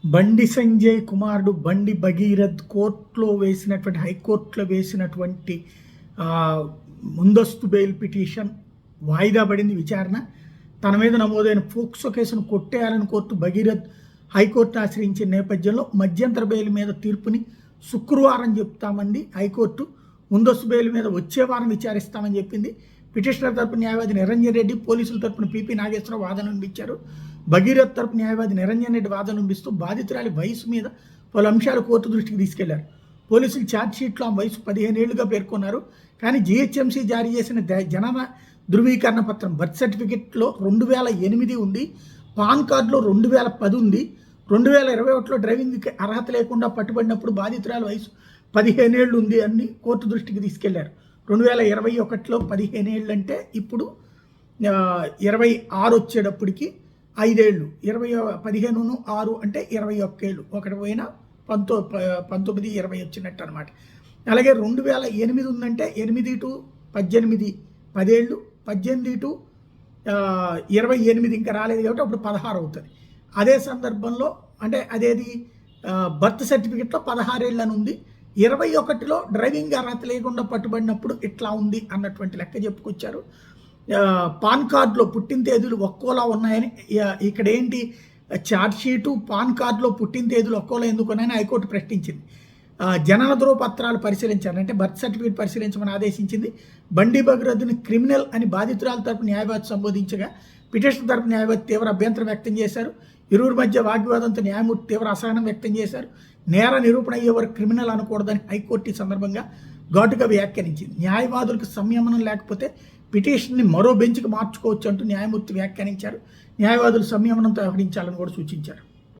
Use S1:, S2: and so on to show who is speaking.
S1: బండి సంజయ్ కుమారుడు బండి భగీరథ్ హైకోర్టులో వేసినటువంటి ముందస్తు బెయిల్ పిటిషన్ వాయిదా పడింది విచారణ. తన మీద నమోదైన పోక్సో కేసును కొట్టేయాలని కోర్టు భగీరథ్ హైకోర్టును ఆశ్రయించిన నేపథ్యంలో మధ్యంతర బెయిల్ మీద తీర్పుని శుక్రవారం చెప్తామంది హైకోర్టు. ముందస్తు బెయిల్ మీద వచ్చే వారం విచారిస్తామని చెప్పింది. పిటిషనర్ తరపు న్యాయవాది నిరంజన్ రెడ్డి, పోలీసుల తరపున పిపి నాగేశ్వరరావు వాదన వినిపించారు. భగీరథ్ తరపు న్యాయవాది నిరంజన్ రెడ్డి వాదన వినిపిస్తూ బాధితురాలి వయసు మీద పలు అంశాలు కోర్టు దృష్టికి తీసుకెళ్లారు. పోలీసులు ఛార్జ్షీట్లో ఆ వయసు 15 ఏళ్లుగా పేర్కొన్నారు. కానీ జీహెచ్ఎంసీ జారీ చేసిన జనన ధృవీకరణ పత్రం బర్త్ సర్టిఫికెట్లో 2008 ఉంది, పాన్ కార్డులో 2010 ఉంది. 2021లో డ్రైవింగ్కి అర్హత లేకుండా పట్టుబడినప్పుడు బాధితురాలి వయసు 15 ఏళ్ళు ఉంది అని కోర్టు దృష్టికి తీసుకెళ్లారు. 2021లో 15 ఏళ్ళు అంటే ఇప్పుడు 26 వచ్చేటప్పటికి 5 ఏళ్ళు, 15 6 అంటే 21 ఏళ్ళు, ఒకటి పోయినా 19 20 వచ్చినట్టు అనమాట. అలాగే 2008 ఉందంటే 8 to 18 10 ఏళ్ళు, 18 to 28 ఇంకా రాలేదు కాబట్టి అప్పుడు 16 అవుతుంది. అదే సందర్భంలో అంటే అదేది బర్త్ సర్టిఫికెట్లో 16 ఏళ్ళు అని ఉంది. 21లో డ్రైవింగ్ అర్హత లేకుండా పట్టుబడినప్పుడు ఇట్లా ఉంది అన్నటువంటి లెక్క చెప్పుకొచ్చారు. పాన్ కార్డులో పుట్టిన తేదీలు ఒక్కోలా ఉన్నాయని, ఇక్కడ ఏంటి ఛార్జ్షీటు పాన్ కార్డులో పుట్టిన తేదీలు ఒక్కోలా ఎందుకున్నాయని హైకోర్టు ప్రశ్నించింది. జనన ధృవపత్రాలు పరిశీలించారు, అంటే బర్త్ సర్టిఫికేట్ పరిశీలించమని ఆదేశించింది. బండి భగీరథ్ని క్రిమినల్ అని బాధితురాల తరపు న్యాయవాది సంబోధించగా పిటిషన్ తరపు న్యాయవాది తీవ్ర అభ్యంతరం వ్యక్తం చేశారు. ఇరువురి మధ్య వాగ్వివాదంతో న్యాయమూర్తి తీవ్ర అసహనం వ్యక్తం చేశారు. నేర నిరూపణ అయ్యే వరకు క్రిమినల్ అనకూడదని హైకోర్టు ఈ సందర్భంగా ఘాటుగా వ్యాఖ్యానించింది. న్యాయవాదులకు సంయమనం లేకపోతే పిటిషన్ని మరో బెంచ్కి మార్చుకోవచ్చు అంటూ న్యాయమూర్తి వ్యాఖ్యానించారు. న్యాయవాదులు సంయమనంతో వ్యవహరించాలని కూడా సూచించారు.